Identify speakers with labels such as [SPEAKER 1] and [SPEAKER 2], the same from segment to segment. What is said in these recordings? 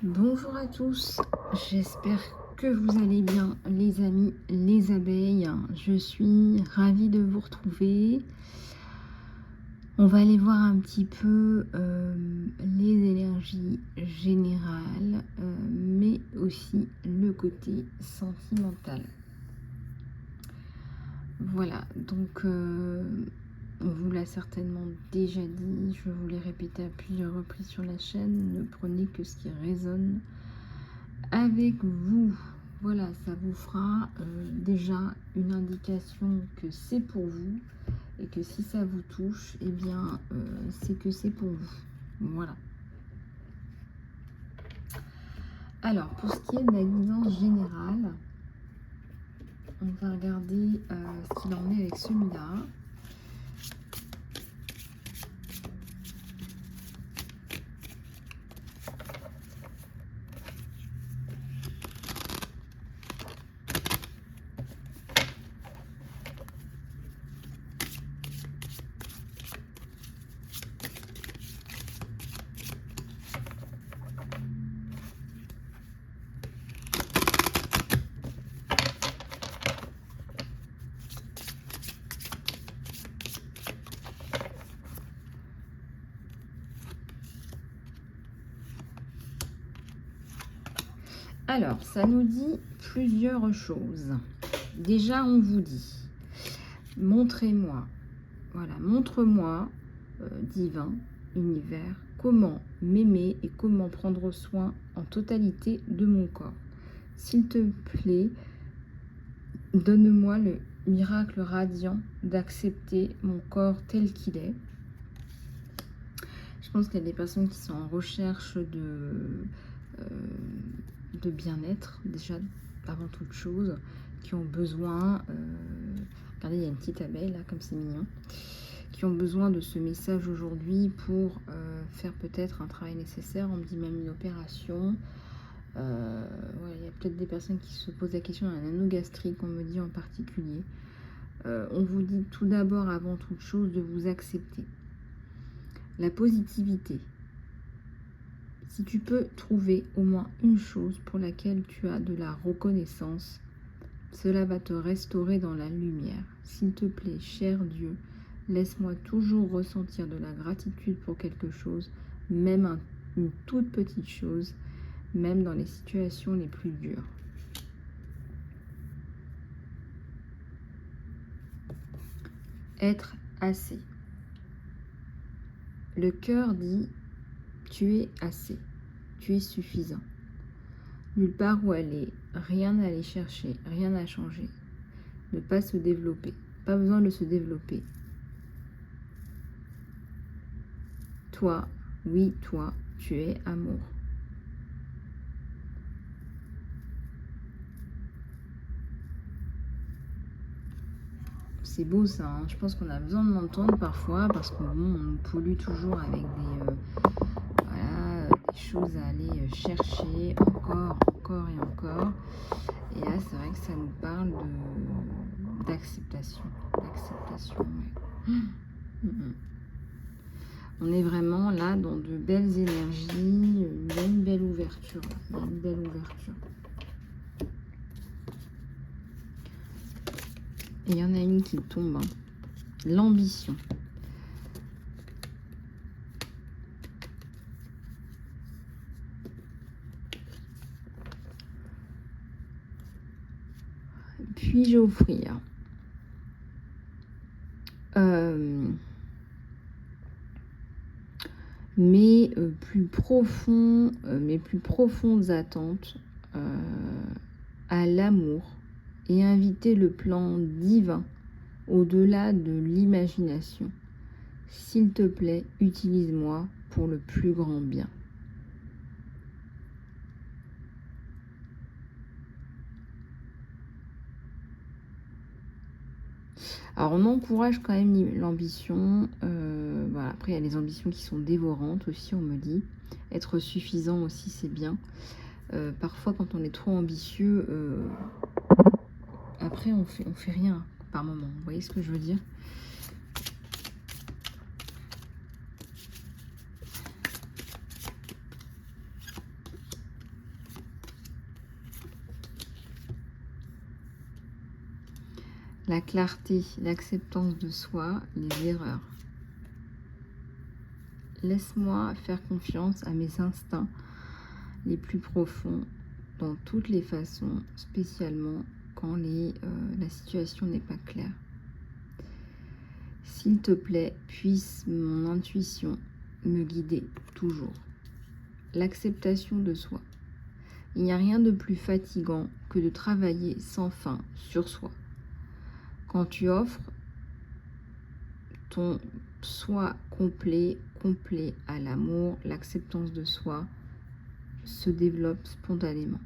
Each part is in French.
[SPEAKER 1] Bonjour à tous, j'espère que vous allez bien les amis, les abeilles. Je suis ravie de vous retrouver. On va aller voir un petit peu les énergies générales, mais aussi le côté sentimental. Voilà, donc on vous l'a certainement déjà dit, je vous l'ai répété à plusieurs reprises sur la chaîne, ne prenez que ce qui résonne avec vous. Voilà, ça vous fera déjà une indication que c'est pour vous et que si ça vous touche, eh bien c'est que c'est pour vous. Voilà. Alors, pour ce qui est de la guidance générale, on va regarder ce qu'il en est avec celui-là. Alors, ça nous dit plusieurs choses. Déjà, on vous dit, montrez-moi, voilà, montre-moi, divin, univers, comment m'aimer et comment prendre soin en totalité de mon corps. S'il te plaît, donne-moi le miracle radiant d'accepter mon corps tel qu'il est. Je pense qu'il y a des personnes qui sont en recherche de bien-être, déjà avant toute chose, qui ont besoin, regardez, il y a une petite abeille là, comme c'est mignon, qui ont besoin de ce message aujourd'hui pour faire peut-être un travail nécessaire. On me dit même une opération. Ouais, il y a peut-être des personnes qui se posent la question d'un anneau gastrique, on me dit en particulier. On vous dit tout d'abord, avant toute chose, de vous accepter. La positivité. Si tu peux trouver au moins une chose pour laquelle tu as de la reconnaissance, cela va te restaurer dans la lumière. S'il te plaît, cher Dieu, laisse-moi toujours ressentir de la gratitude pour quelque chose, même une toute petite chose, même dans les situations les plus dures. Être assez. Le cœur dit, tu es assez, tu es suffisant. Nulle part où aller, rien à aller chercher, rien à changer. Ne pas se développer, pas besoin de se développer. Toi, oui, toi, tu es amour. C'est beau ça, hein. Je pense qu'on a besoin de l'entendre parfois parce qu'on nous pollue toujours avec des choses à aller chercher encore et encore. Et là, c'est vrai que ça nous parle d'acceptation. D'acceptation, ouais. On est vraiment là dans de belles énergies. Il y a une belle ouverture. Il y a une belle ouverture. Et il y en a une qui tombe. Hein. L'ambition. Puis-je offrir mes plus profondes attentes à l'amour et inviter le plan divin au-delà de l'imagination. S'il te plaît, utilise-moi pour le plus grand bien. Alors on encourage quand même l'ambition. Voilà. Après il y a les ambitions qui sont dévorantes aussi, on me dit. Être suffisant aussi, c'est bien. Parfois quand on est trop ambitieux, après on fait rien par moment. Vous voyez ce que je veux dire? la clarté, l'acceptance de soi, les erreurs. Laisse-moi faire confiance à mes instincts les plus profonds dans toutes les façons, spécialement quand la situation n'est pas claire. S'il te plaît, puisse mon intuition me guider toujours. L'acceptation de soi. Il n'y a rien de plus fatigant que de travailler sans fin sur soi. Quand tu offres ton soi complet à l'amour, l'acceptance de soi se développe spontanément.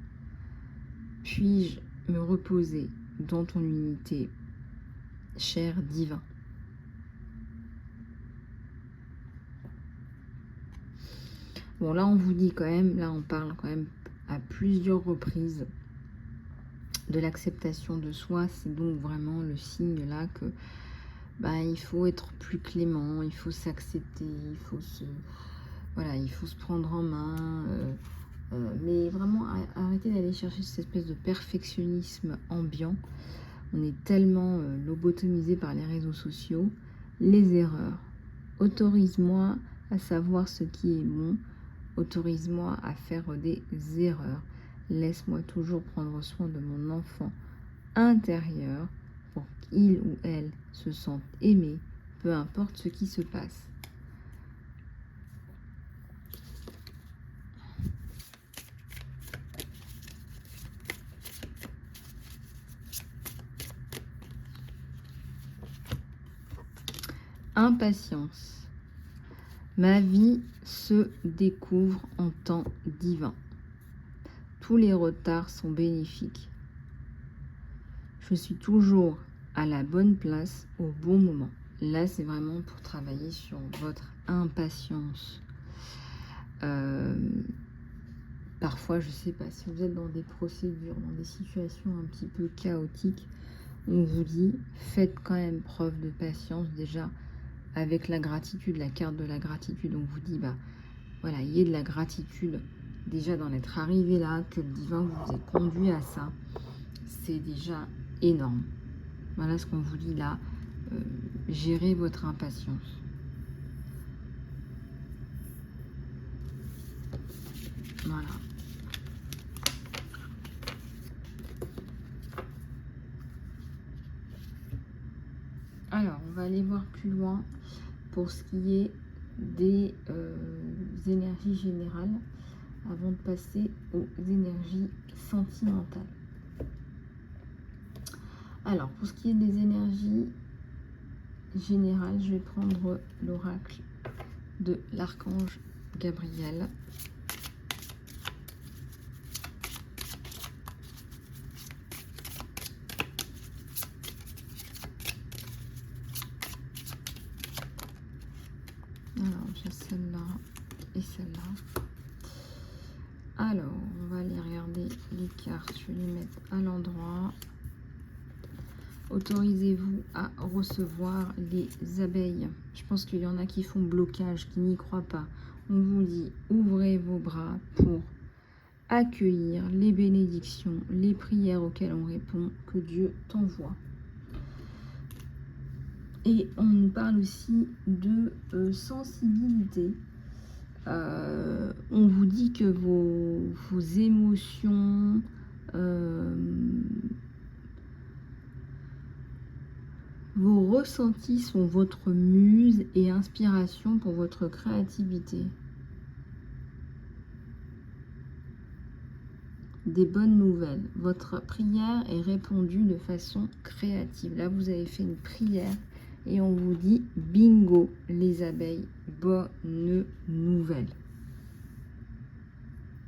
[SPEAKER 1] Puis-je me reposer dans ton unité, cher divin? Bon, là, on vous dit quand même, là, on parle quand même à plusieurs reprises de l'acceptation de soi. C'est donc vraiment le signe là que il faut être plus clément, il faut s'accepter, il faut se prendre en main, mais vraiment arrêter d'aller chercher cette espèce de perfectionnisme ambiant. On est tellement lobotomisé par les réseaux sociaux. Les erreurs. Autorise-moi à savoir ce qui est bon. Autorise-moi à faire des erreurs. Laisse-moi toujours prendre soin de mon enfant intérieur pour qu'il ou elle se sente aimé, peu importe ce qui se passe. Impatience. Ma vie se découvre en temps divin. Tous les retards sont bénéfiques. Je suis toujours à la bonne place au bon moment. Là, c'est vraiment pour travailler sur votre impatience. Parfois, je ne sais pas, si vous êtes dans des procédures, dans des situations un petit peu chaotiques, on vous dit, faites quand même preuve de patience déjà avec la gratitude, la carte de la gratitude. On vous dit, voilà, il y ait de la gratitude déjà d'en être arrivé là, que le divin vous ait conduit à ça. C'est déjà énorme. Voilà ce qu'on vous dit là. Gérez votre impatience. Voilà. Alors, on va aller voir plus loin pour ce qui est des énergies générales avant de passer aux énergies sentimentales. Alors, pour ce qui est des énergies générales, je vais prendre l'oracle de l'archange Gabriel. Alors, j'ai celle-là et celle-là. Alors, on va aller regarder les cartes. Je vais les mettre à l'endroit. Autorisez-vous à recevoir les abeilles. Je pense qu'il y en a qui font blocage, qui n'y croient pas. On vous dit, ouvrez vos bras pour accueillir les bénédictions, les prières auxquelles on répond, que Dieu t'envoie. Et on nous parle aussi de sensibilité. On vous dit que vos émotions, vos ressentis sont votre muse et inspiration pour votre créativité. Des bonnes nouvelles. Votre prière est répondue de façon créative. Là, vous avez fait une prière et on vous dit bingo, les abeilles, bonne nouvelle.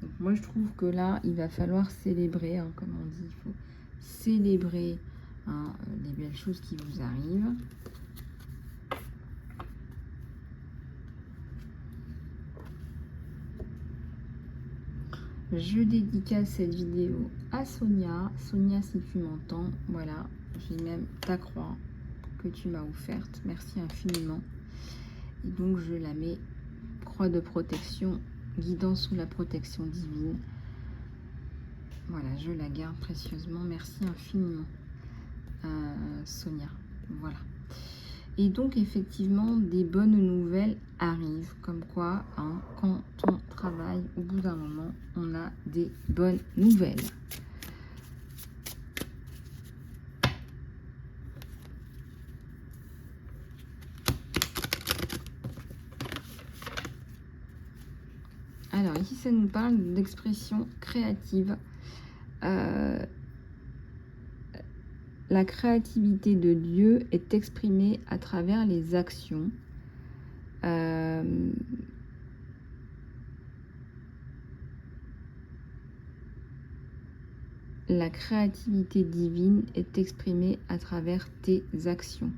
[SPEAKER 1] Donc moi, je trouve que là, il va falloir célébrer, comme on dit, il faut célébrer les belles choses qui vous arrivent. Je dédicace cette vidéo à Sonia. Sonia, si tu m'entends, voilà, j'ai même ta croix que tu m'as offerte. Merci infiniment. Et donc, je la mets, croix de protection, guidant sous la protection divine. Voilà, je la garde précieusement. Merci infiniment. Sonia. Voilà. Et donc, effectivement, des bonnes nouvelles arrivent. Comme quoi, hein, quand on travaille, au bout d'un moment, on a des bonnes nouvelles. Alors, ici, ça nous parle d'expression créative. La créativité de Dieu est exprimée à travers les actions. La créativité divine est exprimée à travers tes actions.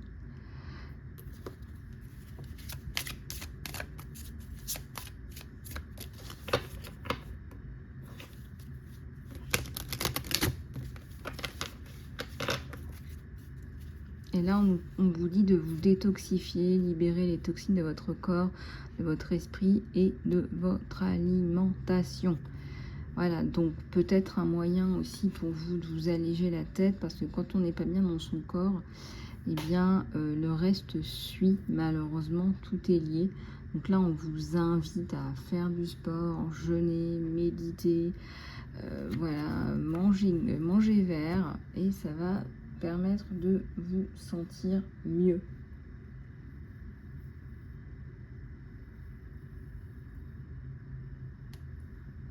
[SPEAKER 1] Et là, on vous dit de vous détoxifier, libérer les toxines de votre corps, de votre esprit et de votre alimentation. Voilà, donc peut-être un moyen aussi pour vous de vous alléger la tête, parce que quand on n'est pas bien dans son corps, eh bien, le reste suit, malheureusement, tout est lié. Donc là, on vous invite à faire du sport, jeûner, méditer, voilà, manger vert, et ça va permettre de vous sentir mieux.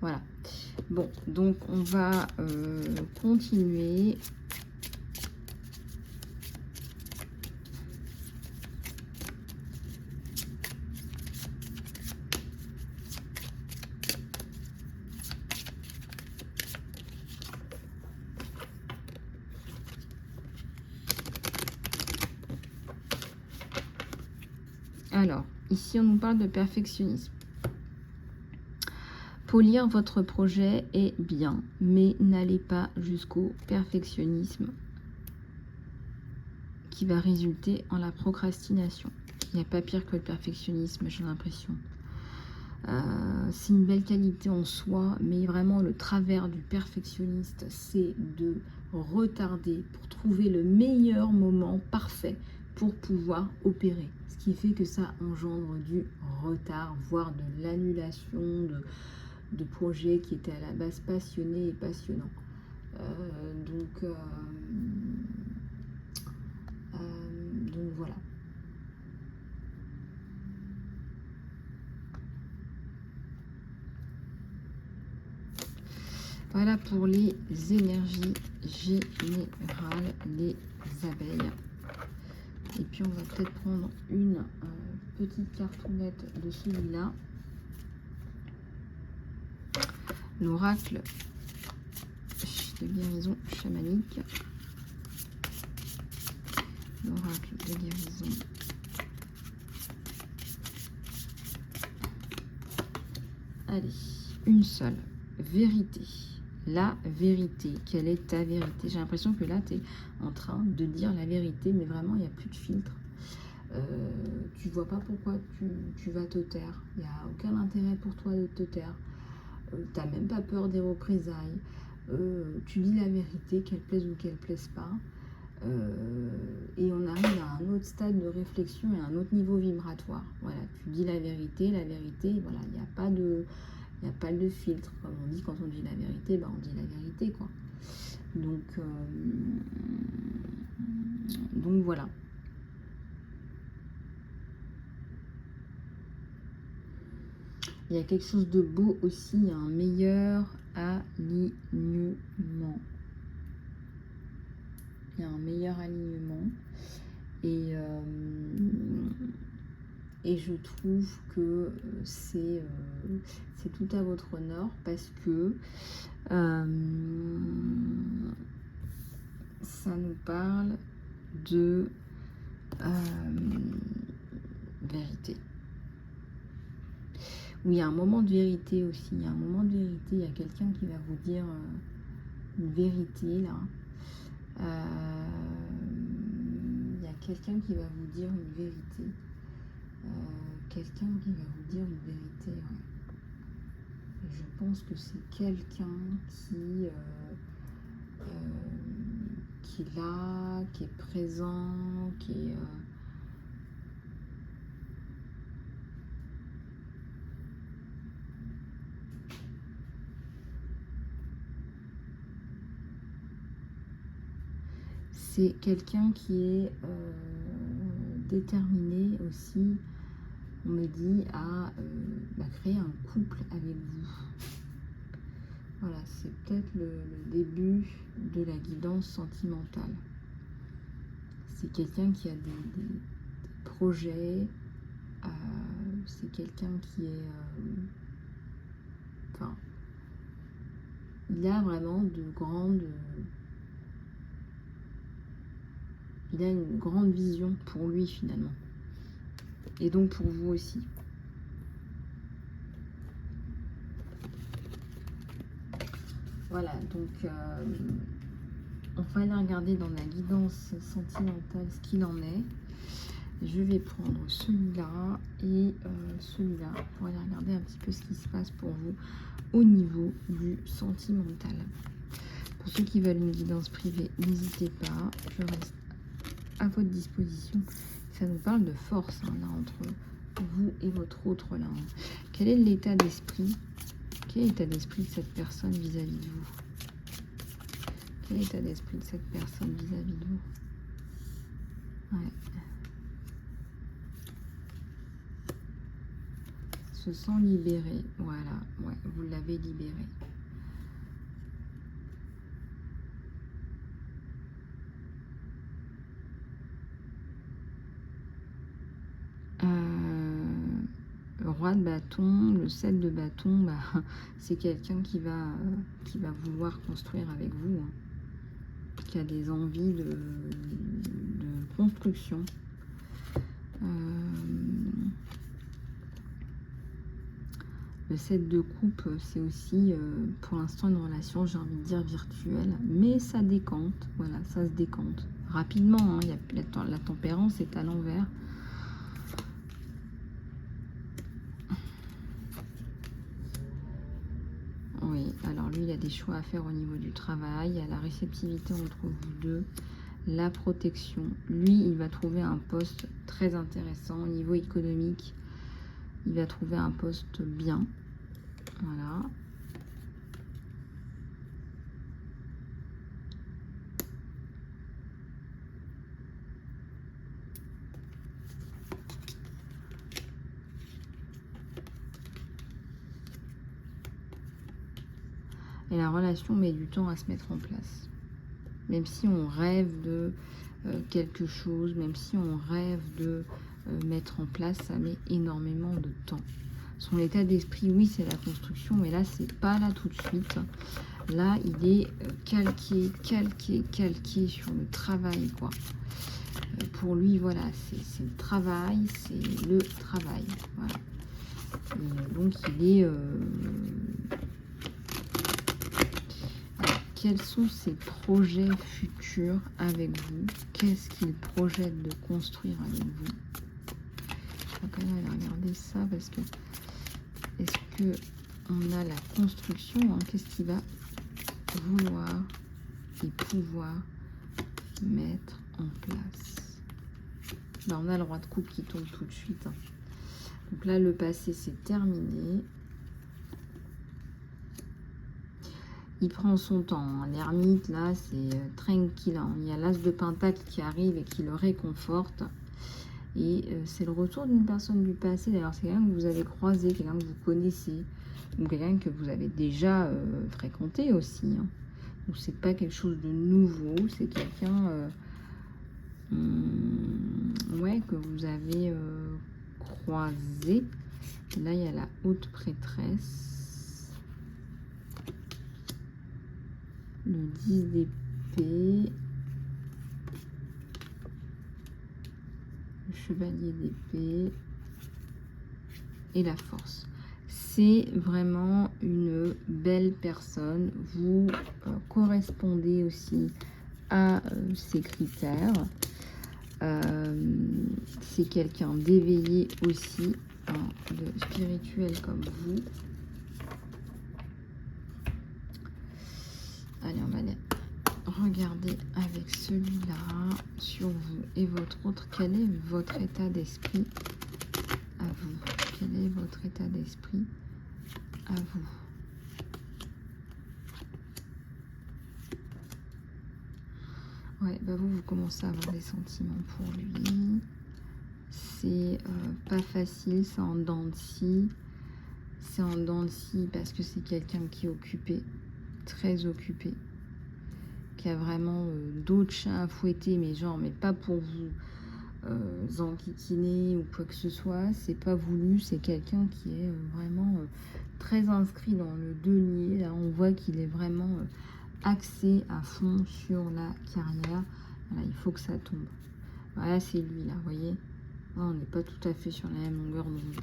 [SPEAKER 1] Voilà. Bon, donc on va continuer. Alors, ici on nous parle de perfectionnisme. Polir votre projet est bien, mais n'allez pas jusqu'au perfectionnisme qui va résulter en la procrastination. Il n'y a pas pire que le perfectionnisme, j'ai l'impression. C'est une belle qualité en soi, mais vraiment le travers du perfectionniste, c'est de retarder pour trouver le meilleur moment parfait pour pouvoir opérer. Ce qui fait que ça engendre du retard, voire de l'annulation de projets qui étaient à la base passionnés et passionnants. Donc voilà. Voilà pour les énergies générales des abeilles. Et puis on va peut-être prendre une petite cartonnette de celui-là. L'oracle de guérison chamanique. L'oracle de guérison. Allez, une seule. Vérité. La vérité. Quelle est ta vérité? J'ai l'impression que là, tu es en train de dire la vérité, mais vraiment, il n'y a plus de filtre. Tu vois pas pourquoi tu vas te taire. Il n'y a aucun intérêt pour toi de te taire. Tu n'as même pas peur des représailles. Tu dis la vérité, qu'elle plaise ou qu'elle plaise pas. Et on arrive à un autre stade de réflexion et à un autre niveau vibratoire. Voilà, tu dis la vérité, voilà, il n'y a pas de... Il n'y a pas de filtre, comme on dit quand on dit la vérité, on dit la vérité, quoi. Donc voilà. Il y a quelque chose de beau aussi, il y a un meilleur alignement. Il y a un meilleur alignement. Et je trouve que c'est tout à votre honneur, parce que ça nous parle de vérité. Oui, il y a un moment de vérité aussi. Il y a un moment de vérité. Il y a quelqu'un qui va vous dire une vérité, là. Il y a quelqu'un qui va vous dire une vérité. Quelqu'un qui va vous dire une vérité, ouais. Et je pense que c'est quelqu'un qui est là, qui est présent, qui est... C'est quelqu'un qui est déterminé aussi, on me dit, à créer un couple avec vous. Voilà, c'est peut-être le début de la guidance sentimentale. C'est quelqu'un qui a des projets, c'est quelqu'un qui est... enfin, il a vraiment il a une grande vision pour lui finalement. Et donc pour vous aussi. Voilà, donc on va aller regarder dans la guidance sentimentale ce qu'il en est. Je vais prendre celui-là et celui-là pour aller regarder un petit peu ce qui se passe pour vous au niveau du sentimental. Pour ceux qui veulent une guidance privée, n'hésitez pas, je reste à votre disposition. Ça nous parle de force hein, là entre vous et votre autre là. Quel est l'état d'esprit? Quel est l'état d'esprit de cette personne vis-à-vis de vous? Quel est l'état d'esprit de cette personne vis-à-vis de vous? Ouais. Se sent libéré. Voilà, ouais, vous l'avez libéré. Le roi de bâton, le 7 de bâton, bah, c'est quelqu'un qui va vouloir construire avec vous, hein, qui a des envies de construction. Le 7 de coupe, c'est aussi pour l'instant une relation, j'ai envie de dire virtuelle, mais ça décante, voilà, ça se décante rapidement, hein, la tempérance est à l'envers. Oui, alors lui, il a des choix à faire au niveau du travail, il y a la réceptivité entre vous deux, la protection. Lui, il va trouver un poste très intéressant au niveau économique. Il va trouver un poste bien. Voilà. Et la relation met du temps à se mettre en place. Même si on rêve de quelque chose, même si on rêve de mettre en place, ça met énormément de temps. Son état d'esprit, oui, c'est la construction, mais là, c'est pas là tout de suite. Là, il est calqué sur le travail, quoi. Pour lui, voilà, c'est le travail, c'est le travail. Voilà. Et donc, il est... Alors, quels sont ses projets futurs avec vous? Qu'est-ce qu'il projette de construire avec vous? Je vais quand même aller regarder ça parce que... Est-ce que on a la construction, hein, qu'est-ce qu'il va vouloir et pouvoir mettre en place? Là, on a le roi de coupe qui tombe tout de suite. Hein. Donc là, le passé, c'est terminé. Il prend son temps. Hein. L'ermite, là, c'est tranquille. Hein. Il y a l'as de pentacle qui arrive et qui le réconforte. Et c'est le retour d'une personne du passé. D'ailleurs, c'est quelqu'un que vous avez croisé, quelqu'un que vous connaissez, ou quelqu'un que vous avez déjà fréquenté aussi. Hein. Donc, c'est pas quelque chose de nouveau. C'est quelqu'un ouais, que vous avez croisé. Et là, il y a la haute prêtresse. Le 10 d'épée. Le chevalier d'épée et la force. C'est vraiment une belle personne. Vous correspondez aussi à ces critères. C'est quelqu'un d'éveillé aussi, hein, de spirituel comme vous. Allez, on va aller regarder avec celui-là sur vous et votre autre. Quel est votre état d'esprit à vous? Quel est votre état d'esprit à vous? Ouais, bah vous commencez à avoir des sentiments pour lui. C'est pas facile, c'est en dents de scie. C'est en dents de scie parce que c'est quelqu'un qui est occupé, très occupé, qui a vraiment d'autres chats à fouetter, mais genre, mais pas pour vous enquiquiner ou quoi que ce soit. C'est pas voulu, c'est quelqu'un qui est vraiment très inscrit dans le denier. Là, on voit qu'il est vraiment axé à fond sur la carrière. Voilà, il faut que ça tombe. Voilà, c'est lui, là, vous voyez. Là, on n'est pas tout à fait sur la même longueur d'onde, là.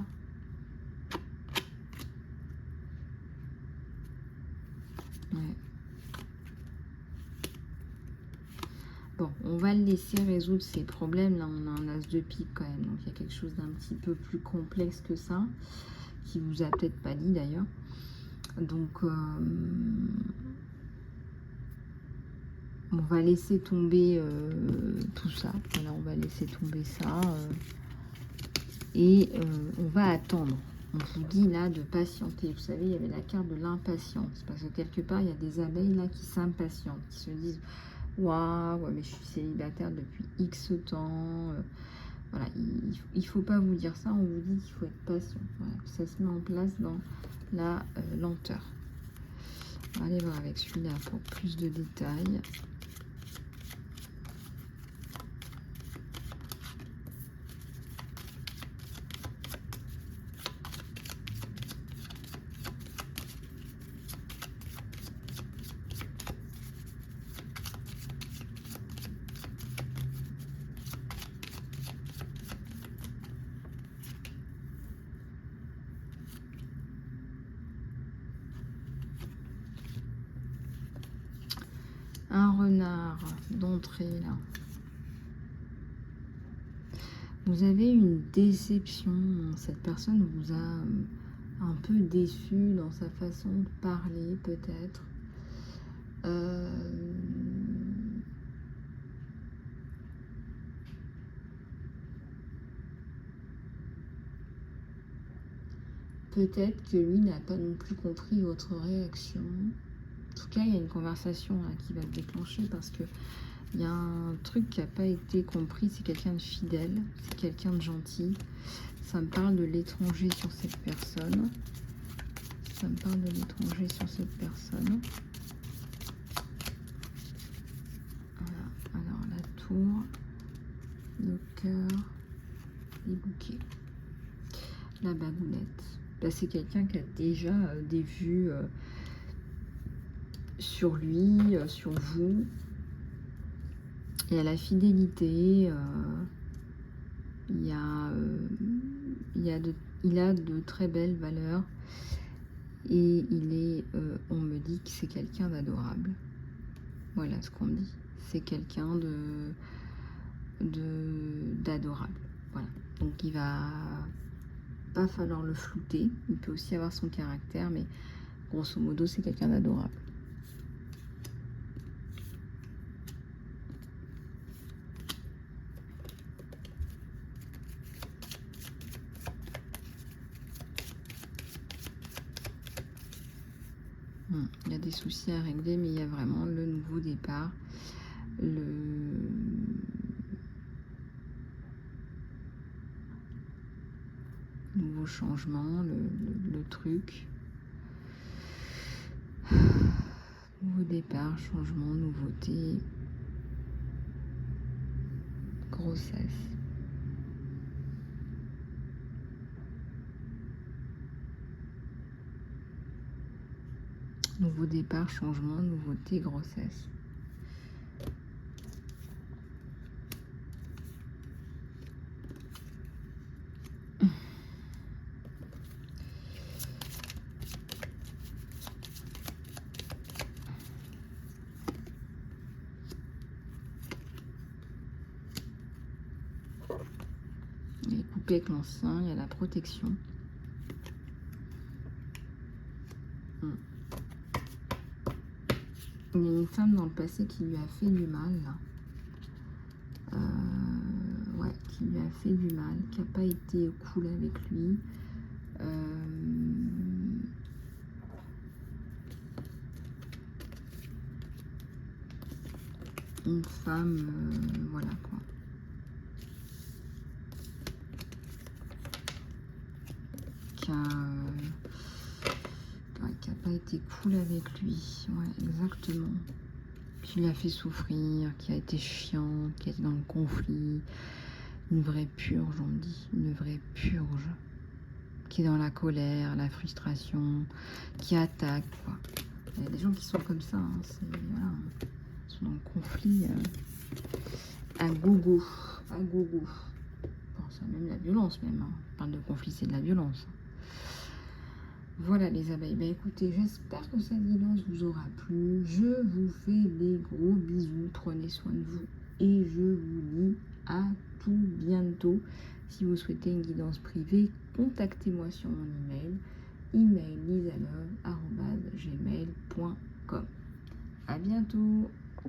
[SPEAKER 1] Ouais. Bon, on va le laisser résoudre ses problèmes. Là, on a un as de pique quand même. Donc, il y a quelque chose d'un petit peu plus complexe que ça, qui vous a peut-être pas dit d'ailleurs. Donc, on va laisser tomber tout ça. Voilà, on va laisser tomber ça. Et on va attendre. On vous dit là de patienter. Vous savez, il y avait la carte de l'impatience. Parce que quelque part, il y a des abeilles là qui s'impatientent, qui se disent waouh, ouais, mais je suis célibataire depuis X temps. Voilà, il ne faut pas vous dire ça. On vous dit qu'il faut être patient. Voilà, ça se met en place dans la lenteur. On va aller voir avec celui-là pour plus de détails. Un renard d'entrée là. Vous avez une déception. Cette personne vous a un peu déçu dans sa façon de parler peut-être. Peut-être que lui n'a pas non plus compris votre réaction. En tout cas, il y a une conversation là, qui va se déclencher parce que il y a un truc qui n'a pas été compris. C'est quelqu'un de fidèle, c'est quelqu'un de gentil. Ça me parle de l'étranger sur cette personne. Ça me parle de l'étranger sur cette personne. Voilà. Alors, la tour, le cœur, les bouquets, la bagoulette. Là, c'est quelqu'un qui a déjà des vues sur lui, sur vous. Il y a la fidélité, il a de très belles valeurs et on me dit que c'est quelqu'un d'adorable. Voilà ce qu'on me dit. C'est quelqu'un d'adorable. Voilà. Donc il va pas falloir le flouter. Il peut aussi avoir son caractère, mais grosso modo, c'est quelqu'un d'adorable. Il y a des soucis à régler, mais il y a vraiment le nouveau départ, le nouveau changement, le truc. Nouveau départ, changement, nouveauté, grossesse. Nouveau départ, changement, nouveauté, grossesse. Il est coupé avec l'ancien, il y a la protection. Il y a une femme dans le passé qui lui a fait du mal, là. Ouais, qui lui a fait du mal, qui n'a pas été cool avec lui. Une femme, voilà quoi. Qui a pas été cool avec lui. Ouais, exactement. Qui l'a fait souffrir, qui a été chiant, qui a été dans le conflit. Une vraie purge, on dit. Une vraie purge. Qui est dans la colère, la frustration, qui attaque, quoi. Il y a des gens qui sont comme ça, hein. Voilà, ils sont dans le conflit à gogo, à gogo. Bon, c'est même la violence, même. Hein. On parle de conflit, c'est de la violence. Voilà les abeilles. Ben écoutez, j'espère que cette guidance vous aura plu. Je vous fais des gros bisous. Prenez soin de vous. Et je vous dis à tout bientôt. Si vous souhaitez une guidance privée, contactez-moi sur mon email lisalove@gmail.com. À bientôt.